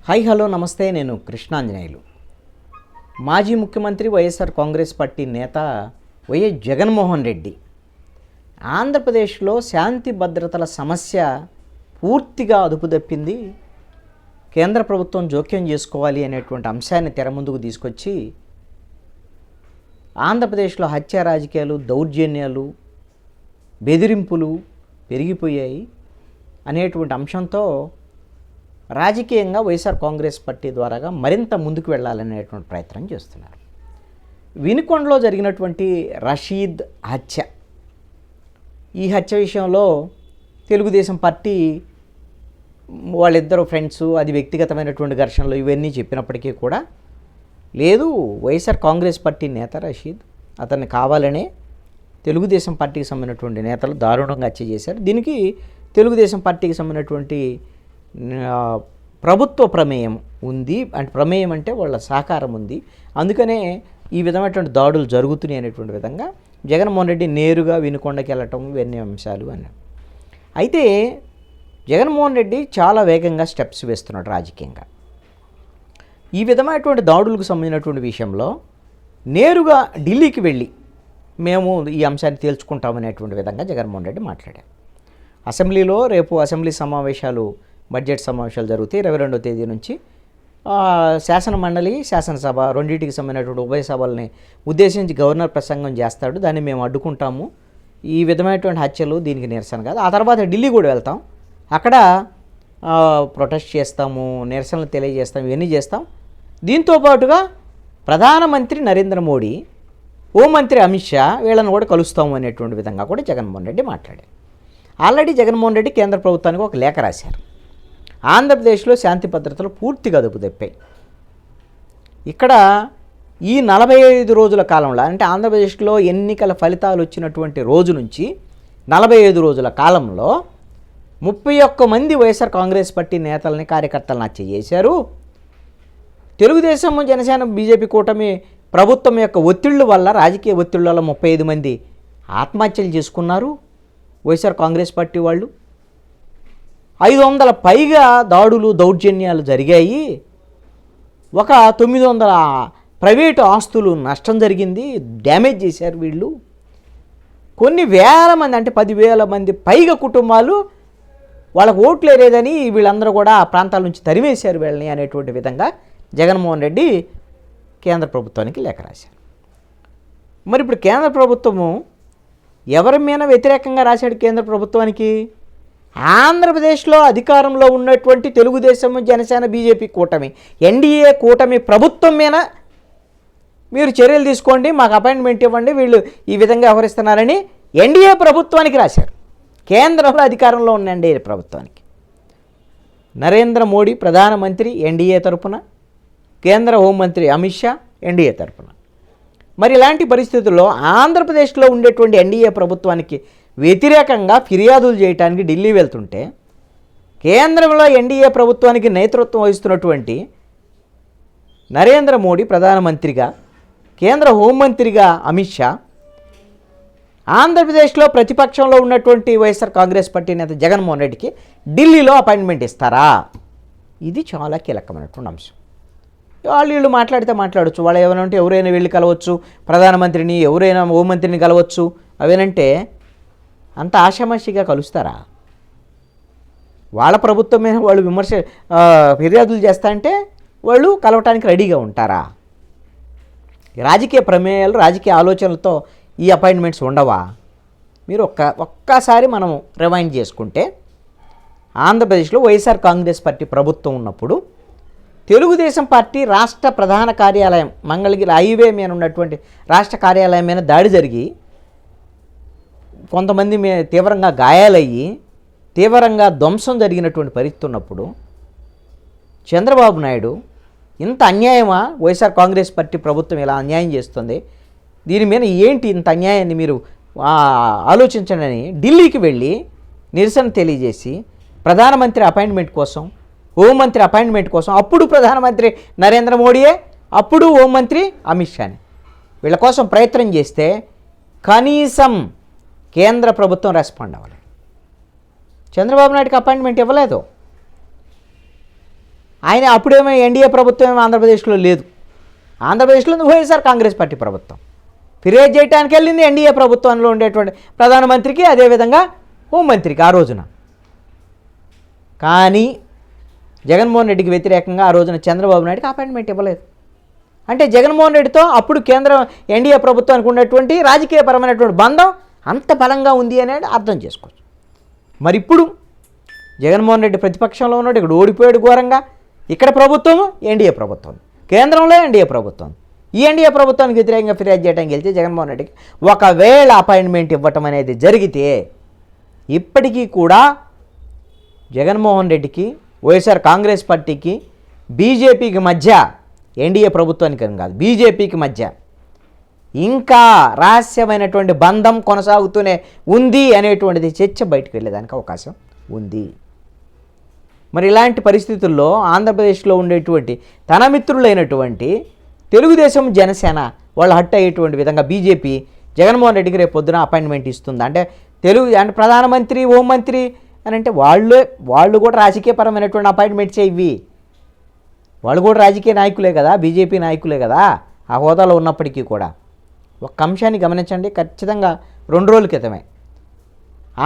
Hi hello నమస్తే. నేను కృష్ణాంజనేయులు. మాజీ ముఖ్యమంత్రి వైఎస్ఆర్ కాంగ్రెస్ పార్టీ నేత వైఎస్ జగన్మోహన్ రెడ్డి ఆంధ్రప్రదేశ్లో శాంతి భద్రతల సమస్య పూర్తిగా అదుపు తప్పింది, కేంద్ర ప్రభుత్వం జోక్యం చేసుకోవాలి అనేటువంటి అంశాన్ని తెర ముందుకు తీసుకొచ్చి ఆంధ్రప్రదేశ్లో హత్య రాజకీయాలు, దౌర్జన్యాలు, బెదిరింపులు పెరిగిపోయాయి అనేటువంటి అంశంతో రాజకీయంగా వైఎస్ఆర్ కాంగ్రెస్ పార్టీ ద్వారాగా మరింత ముందుకు వెళ్ళాలనేటువంటి ప్రయత్నం చేస్తున్నారు. వినుకొండలో జరిగినటువంటి రషీద్ హత్య, ఈ హత్య విషయంలో తెలుగుదేశం పార్టీ వాళ్ళిద్దరు ఫ్రెండ్స్, అది వ్యక్తిగతమైనటువంటి ఘర్షణలు ఇవన్నీ చెప్పినప్పటికీ కూడా లేదు, వైఎస్ఆర్ కాంగ్రెస్ పార్టీ నేత రషీద్, అతన్ని కావాలనే తెలుగుదేశం పార్టీకి సంబంధించినటువంటి నేతలు దారుణంగా హత్య చేశారు. దీనికి తెలుగుదేశం పార్టీకి సంబంధించినటువంటి ప్రభుత్వ ప్రమేయం ఉంది, అంటే ప్రమేయం అంటే వాళ్ళ సహకారం ఉంది, అందుకనే ఈ విధమైనటువంటి దాడులు జరుగుతున్నాయి అనేటువంటి విధంగా జగన్మోహన్ రెడ్డి నేరుగా వినుకొండకి వెళ్ళటం ఇవన్నీ అంశాలు అన్నారు. అయితే జగన్మోహన్ రెడ్డి చాలా వేగంగా స్టెప్స్ వేస్తున్నాడు రాజకీయంగా. ఈ విధమైనటువంటి దాడులకు సంబంధించినటువంటి విషయంలో నేరుగా ఢిల్లీకి వెళ్ళి మేము ఈ అంశాన్ని తేల్చుకుంటామనేటువంటి విధంగా జగన్మోహన్ రెడ్డి మాట్లాడారు. అసెంబ్లీలో రేపు అసెంబ్లీ సమావేశాలు, బడ్జెట్ సమావేశాలు జరుగుతాయి 22వ తేదీ నుంచి. శాసన మండలి, శాసనసభ రెండింటికి సంబంధించినటువంటి ఉభయ సభల్ని ఉద్దేశించి గవర్నర్ ప్రసంగం చేస్తాడు, దాన్ని మేము అడ్డుకుంటాము, ఈ విధమైనటువంటి హత్యలు దీనికి నిరసన కాదు. ఆ తర్వాత ఢిల్లీ కూడా వెళ్తాం, అక్కడ ప్రొటెస్ట్ చేస్తాము, నిరసనలు తెలియజేస్తాం, ఇవన్నీ చేస్తాం. దీంతో పాటుగా ప్రధానమంత్రి నరేంద్ర మోడీ, హోంమంత్రి అమిత్ షా వీళ్ళని కూడా కలుస్తాము అనేటువంటి విధంగా కూడా జగన్మోహన్ రెడ్డి మాట్లాడారు. ఆల్రెడీ జగన్మోహన్ రెడ్డి కేంద్ర ప్రభుత్వానికి ఒక లేఖ రాశారు. ఆంధ్రప్రదేశ్లో శాంతి భద్రతలు పూర్తిగా అదుపు తప్పాయి. ఇక్కడ ఈ 45 రోజుల కాలంలో, అంటే ఆంధ్రప్రదేశ్లో ఎన్నికల ఫలితాలు వచ్చినటువంటి రోజు నుంచి 45 రోజుల కాలంలో 31 మంది వైఎస్ఆర్ కాంగ్రెస్ పార్టీ నేతలని, కార్యకర్తలను హత్య చేశారు. తెలుగుదేశం, జనసేన, బీజేపీ కూటమి ప్రభుత్వం యొక్క ఒత్తిళ్ల వల్ల, రాజకీయ ఒత్తిళ్ల వల్ల 35 మంది ఆత్మహత్యలు చేసుకున్నారు వైఎస్ఆర్ కాంగ్రెస్ పార్టీ వాళ్ళు. 500 పైగా దాడులు, దౌర్జన్యాలు జరిగాయి. ఒక 900 ప్రైవేటు ఆస్తులు నష్టం జరిగింది, డ్యామేజ్ చేశారు వీళ్ళు. కొన్ని వేల మంది, అంటే 10,000 మంది పైగా కుటుంబాలు వాళ్ళకు ఓట్లు వేరేదని వీళ్ళందరూ కూడా ఆ ప్రాంతాల నుంచి తరివేశారు వీళ్ళని అనేటువంటి విధంగా జగన్మోహన్ రెడ్డి కేంద్ర ప్రభుత్వానికి లేఖ రాశారు. మరి ఇప్పుడు కేంద్ర ప్రభుత్వము ఎవరి మీద వ్యతిరేకంగా రాశాడు కేంద్ర ప్రభుత్వానికి? ఆంధ్రప్రదేశ్లో అధికారంలో ఉన్నటువంటి తెలుగుదేశం, జనసేన, బీజేపీ కూటమి, ఎన్డీఏ కూటమి ప్రభుత్వం మీద మీరు చర్యలు తీసుకోండి, మాకు అపాయింట్మెంట్ ఇవ్వండి, వీళ్ళు ఈ విధంగా వ్యవహరిస్తున్నారని ఎన్డీఏ ప్రభుత్వానికి రాశారు. కేంద్రంలో అధికారంలో ఉన్న ఎన్డీఏ ప్రభుత్వానికి నరేంద్ర మోడీ ప్రధానమంత్రి ఎన్డీఏ తరపున, కేంద్ర హోంమంత్రి అమిత్ షా ఎన్డీఏ తరపున. మరి ఇలాంటి పరిస్థితుల్లో ఆంధ్రప్రదేశ్లో ఉండేటువంటి ఎన్డీఏ ప్రభుత్వానికి వ్యతిరేకంగా ఫిర్యాదులు చేయడానికి ఢిల్లీ వెళ్తుంటే, కేంద్రంలో ఎన్డీఏ ప్రభుత్వానికి నేతృత్వం వహిస్తున్నటువంటి నరేంద్ర మోడీ ప్రధానమంత్రిగా, కేంద్ర హోంమంత్రిగా అమిత్ షా, ఆంధ్రప్రదేశ్లో ప్రతిపక్షంలో ఉన్నటువంటి వైఎస్ఆర్ కాంగ్రెస్ పార్టీ నేత జగన్మోహన్ రెడ్డికి ఢిల్లీలో అపాయింట్మెంట్ ఇస్తారా? ఇది చాలా కీలకమైనటువంటి అంశం. వీళ్ళు మాట్లాడితే మాట్లాడచ్చు, వాళ్ళు ఏమైనా ఎవరైనా వెళ్ళి కలవచ్చు, ప్రధానమంత్రిని, ఎవరైనా హోంమంత్రిని కలవచ్చు, అవేనంటే అంత ఆషామాషిగా కలుస్తారా? వాళ్ళ ప్రభుత్వం మీద వాళ్ళు ఫిర్యాదులు చేస్తారంటే వాళ్ళు కలవటానికి రెడీగా ఉంటారా? రాజకీయ ప్రమేయాలు, రాజకీయ ఆలోచనలతో ఈ అపాయింట్మెంట్స్ ఉండవా? మీరు ఒక్కసారి మనం రివైండ్ చేసుకుంటే, ఆంధ్రప్రదేశ్లో వైఎస్ఆర్ కాంగ్రెస్ పార్టీ ప్రభుత్వం ఉన్నప్పుడు తెలుగుదేశం పార్టీ రాష్ట్ర ప్రధాన కార్యాలయం, మంగళగిరి హైవే మీద ఉన్నటువంటి రాష్ట్ర కార్యాలయం మీద దాడి జరిగి కొంతమంది తీవ్రంగా గాయాలయ్యి, తీవ్రంగా ధ్వంసం జరిగినటువంటి పరిస్థితి ఉన్నప్పుడు చంద్రబాబు నాయుడు ఇంత అన్యాయమా, వైఎస్ఆర్ కాంగ్రెస్ పార్టీ ప్రభుత్వం ఇలా అన్యాయం చేస్తుంది, దీని మీద ఏంటి ఇంత అన్యాయాన్ని మీరు ఆలోచించండి అని ఢిల్లీకి వెళ్ళి నిరసన తెలియజేసి, ప్రధానమంత్రి అపాయింట్మెంట్ కోసం, హోంమంత్రి అపాయింట్మెంట్ కోసం, అప్పుడు ప్రధానమంత్రి నరేంద్ర మోడీయే, అప్పుడు హోంమంత్రి అమిత్ షాని, వీళ్ళ కోసం ప్రయత్నం చేస్తే కనీసం కేంద్ర ప్రభుత్వం రెస్పాండ్ అవ్వాలి. చంద్రబాబు నాయుడుకి అపాయింట్మెంట్ ఇవ్వలేదు. ఆయన అప్పుడేమో ఎన్డీఏ ప్రభుత్వం ఏమో ఆంధ్రప్రదేశ్లో లేదు. ఆంధ్రప్రదేశ్లో ఉంది వైఎస్ఆర్ కాంగ్రెస్ పార్టీ ప్రభుత్వం. ఫిర్యాదు చేయడానికి వెళ్ళింది ఎన్డీఏ ప్రభుత్వంలో ఉండేటువంటి ప్రధానమంత్రికి, అదేవిధంగా హోంమంత్రికి ఆ రోజున. కానీ జగన్మోహన్ రెడ్డికి వ్యతిరేకంగా ఆ రోజున చంద్రబాబు నాయుడుకి అపాయింట్మెంట్ ఇవ్వలేదు. అంటే జగన్మోహన్ రెడ్డితో అప్పుడు కేంద్రం ఎన్డీఏ ప్రభుత్వానికి ఉన్నటువంటి రాజకీయపరమైనటువంటి బంధం అంత బలంగా ఉంది అనేది అర్థం చేసుకోవచ్చు. మరి ఇప్పుడు జగన్మోహన్ రెడ్డి ప్రతిపక్షంలో ఉన్నాడు, ఇక్కడ ఓడిపోయాడు ఘోరంగా. ఇక్కడ ప్రభుత్వం ఎన్డీఏ ప్రభుత్వం, కేంద్రంలో ఎన్డీఏ ప్రభుత్వం. ఈ ఎన్డీఏ ప్రభుత్వానికి వ్యతిరేకంగా ఫిర్యాదు చేయడానికి వెళ్తే జగన్మోహన్ రెడ్డికి ఒకవేళ అపాయింట్మెంట్ ఇవ్వటం అనేది జరిగితే ఇప్పటికీ కూడా జగన్మోహన్ రెడ్డికి, వైఎస్ఆర్ కాంగ్రెస్ పార్టీకి, బీజేపీకి మధ్య, ఎన్డీఏ ప్రభుత్వానికి కాదు బీజేపీకి మధ్య ఇంకా రహస్యమైనటువంటి బంధం కొనసాగుతూనే ఉంది అనేటువంటిది చర్చ బయటకు వెళ్ళేదానికి అవకాశం ఉంది. మరి ఇలాంటి పరిస్థితుల్లో ఆంధ్రప్రదేశ్లో ఉండేటువంటి తన మిత్రులైనటువంటి తెలుగుదేశం, జనసేన వాళ్ళు హట్ అయ్యేటువంటి విధంగా బీజేపీ జగన్మోహన్ రెడ్డికి రేపు పొద్దున అపాయింట్మెంట్ ఇస్తుంది. అంటే ప్రధానమంత్రి, హోంమంత్రి అని అంటే వాళ్ళు కూడా రాజకీయపరమైనటువంటి అపాయింట్మెంట్సే ఇవి. వాళ్ళు కూడా రాజకీయ నాయకులే కదా, బీజేపీ నాయకులే కదా ఆ హోదాలో ఉన్నప్పటికీ కూడా. ఒక అంశాన్ని గమనించండి. ఖచ్చితంగా 2 రోజుల క్రితమే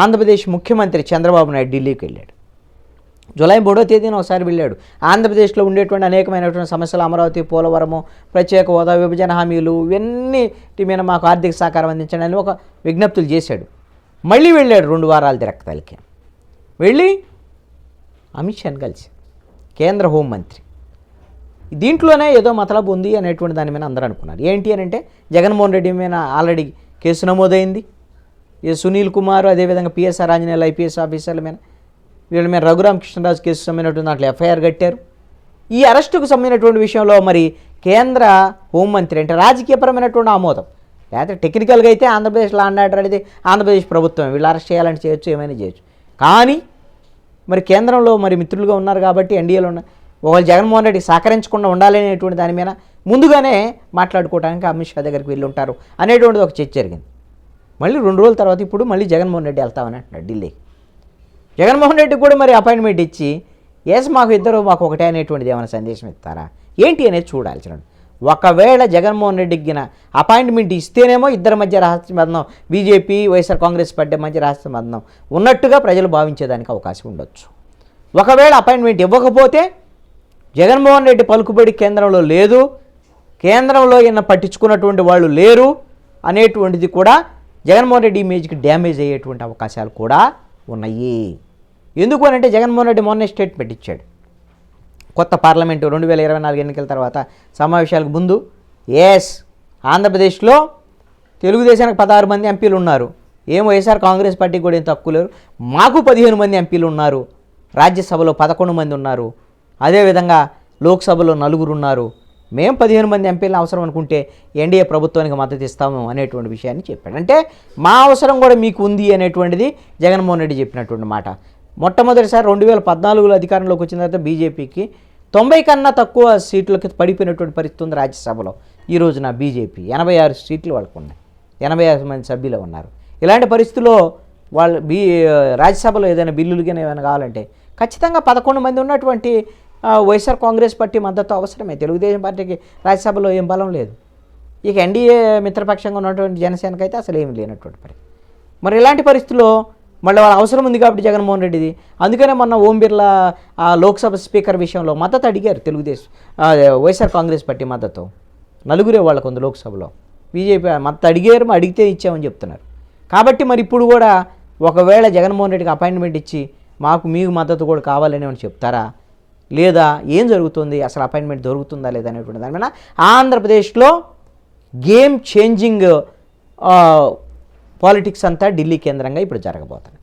ఆంధ్రప్రదేశ్ ముఖ్యమంత్రి చంద్రబాబు నాయుడు ఢిల్లీకి వెళ్ళాడు. జూలై 3వ తేదీన ఒకసారి వెళ్ళాడు. ఆంధ్రప్రదేశ్లో ఉండేటువంటి అనేకమైనటువంటి సమస్యలు, అమరావతి, పోలవరము, ప్రత్యేక హోదా, విభజన హామీలు, ఇవన్నిటి మీద మాకు ఆర్థిక సహకారం అందించండి అని ఒక విజ్ఞప్తులు చేశాడు. మళ్ళీ వెళ్ళాడు 2 వారాల తిరగతాలకి. వెళ్ళి అమిత్ షాని కలిసి, కేంద్ర హోంమంత్రి, దీంట్లోనే ఏదో మతలబు ఉంది అనేటువంటి దాని మీద అందరూ అనుకున్నారు. ఏంటి అని అంటే జగన్మోహన్ రెడ్డి మీద ఆల్రెడీ కేసు నమోదైంది. సునీల్ కుమార్, అదేవిధంగా పిఎస్ఆర్ ఆంజనేయులు ఐపీఎస్ ఆఫీసర్ల మీద, వీళ్ళ మీద రఘురామకృష్ణరాజు కేసు సంబంధించినటువంటి దాంట్లో ఎఫ్ఐఆర్ కట్టారు. ఈ అరెస్టుకు సంబంధించినటువంటి విషయంలో మరి కేంద్ర హోంమంత్రి అంటే రాజకీయపరమైనటువంటి ఆమోదం, లేకపోతే టెక్నికల్గా అయితే ఆంధ్రప్రదేశ్ లా అండ్ ఆర్డర్ అనేది ఆంధ్రప్రదేశ్ ప్రభుత్వం, వీళ్ళు అరెస్ట్ చేయాలని చేయొచ్చు, ఏమైనా చేయొచ్చు. కానీ మరి కేంద్రంలో మరి మిత్రులుగా ఉన్నారు కాబట్టి ఎన్డీఏలో ఉన్న ఒకవేళ జగన్మోహన్ రెడ్డికి సహకరించకుండా ఉండాలనేటువంటి దాని మీద ముందుగానే మాట్లాడుకోవడానికి అమిత్ షా దగ్గరికి వెళ్ళి ఉంటారు అనేటువంటిది ఒక చర్చ జరిగింది. మళ్ళీ 2 రోజుల తర్వాత ఇప్పుడు మళ్ళీ జగన్మోహన్ రెడ్డి వెళ్తామని అంటున్నాడు ఢిల్లీకి. జగన్మోహన్ రెడ్డికి కూడా మరి అపాయింట్మెంట్ ఇచ్చి మాకు ఒకటే అనేటువంటిది ఏమైనా సందేశం ఇస్తారా ఏంటి అనేది చూడాల్సిన. ఒకవేళ జగన్మోహన్ రెడ్డికి అపాయింట్మెంట్ ఇస్తేనేమో ఇద్దరి మధ్య రహస్య బంధం, బీజేపీ, వైఎస్ఆర్ కాంగ్రెస్ పార్టీ మధ్య రహస్య బంధం ఉన్నట్టుగా ప్రజలు భావించేదానికి అవకాశం ఉండొచ్చు. ఒకవేళ అపాయింట్మెంట్ ఇవ్వకపోతే జగన్మోహన్ రెడ్డి పలుకుబడి కేంద్రంలో లేదు, కేంద్రంలో ఈయన పట్టించుకున్నటువంటి వాళ్ళు లేరు అనేటువంటిది కూడా జగన్మోహన్ రెడ్డి ఇమేజ్కి డ్యామేజ్ అయ్యేటువంటి అవకాశాలు కూడా ఉన్నాయి. ఎందుకు అని అంటే జగన్మోహన్ రెడ్డి మొన్నే స్టేట్మెంట్ ఇచ్చాడు. కొత్త పార్లమెంటు 2024 ఎన్నికల తర్వాత సమావేశాలకు ముందు ఆంధ్రప్రదేశ్లో తెలుగుదేశానికి 16 మంది ఎంపీలు ఉన్నారు, వైఎస్ఆర్ కాంగ్రెస్ పార్టీకి కూడా ఏం తక్కువ లేరు, మాకు 15 మంది ఎంపీలు ఉన్నారు, రాజ్యసభలో 11 మంది ఉన్నారు, అదేవిధంగా లోక్సభలో 4 ఉన్నారు, మేము 15 మంది ఎంపీలను అవసరం అనుకుంటే ఎన్డీఏ ప్రభుత్వానికి మద్దతు ఇస్తాము అనేటువంటి విషయాన్ని చెప్పాడు. అంటే మా అవసరం కూడా మీకు ఉంది అనేటువంటిది జగన్మోహన్ రెడ్డి చెప్పినటువంటి మాట. మొట్టమొదటిసారి 2014లో అధికారంలోకి వచ్చిన తర్వాత బీజేపీకి 90 కన్నా తక్కువ సీట్లకి పడిపోయినటువంటి పరిస్థితి ఉంది రాజ్యసభలో. ఈ రోజున బీజేపీ 86 సీట్లు వాళ్ళకు ఉన్నాయి, 86 మంది సభ్యులు ఉన్నారు. ఇలాంటి పరిస్థితుల్లో వాళ్ళు రాజ్యసభలో ఏదైనా బిల్లులు కానీ ఏమైనా కావాలంటే ఖచ్చితంగా 11 మంది ఉన్నటువంటి వైఎస్ఆర్ కాంగ్రెస్ పార్టీ మద్దతు అవసరమే. తెలుగుదేశం పార్టీకి రాజ్యసభలో ఏం బలం లేదు. ఇక ఎన్డీఏ మిత్రపక్షంగా ఉన్నటువంటి జనసేనకి అయితే అసలు ఏమి లేనటువంటి పరిస్థితి. మరి ఇలాంటి పరిస్థితుల్లో మళ్ళీ వాళ్ళ అవసరం ఉంది కాబట్టి జగన్మోహన్ రెడ్డిది. అందుకనే మొన్న ఓం బిర్లా లోక్సభ స్పీకర్ విషయంలో మద్దతు అడిగారు వైఎస్ఆర్ కాంగ్రెస్ పార్టీ మద్దతు. 4 వాళ్ళకు ఉంది లోక్సభలో, బీజేపీ మద్దతు అడిగారు, అడిగితే ఇచ్చామని చెప్తున్నారు. కాబట్టి మరి ఇప్పుడు కూడా ఒకవేళ జగన్మోహన్ రెడ్డికి అపాయింట్మెంట్ ఇచ్చి మీకు మద్దతు కూడా కావాలని ఏమైనా చెప్తారా, లేదా ఏం జరుగుతుంది, అసలు అపాయింట్మెంట్ దొరుకుతుందా లేదా అనేటువంటి దాని మీద ఆంధ్రప్రదేశ్లో గేమ్ చేంజింగ్ పాలిటిక్స్ అంతా ఢిల్లీ కేంద్రంగా ఇప్పుడు జరగబోతుంది.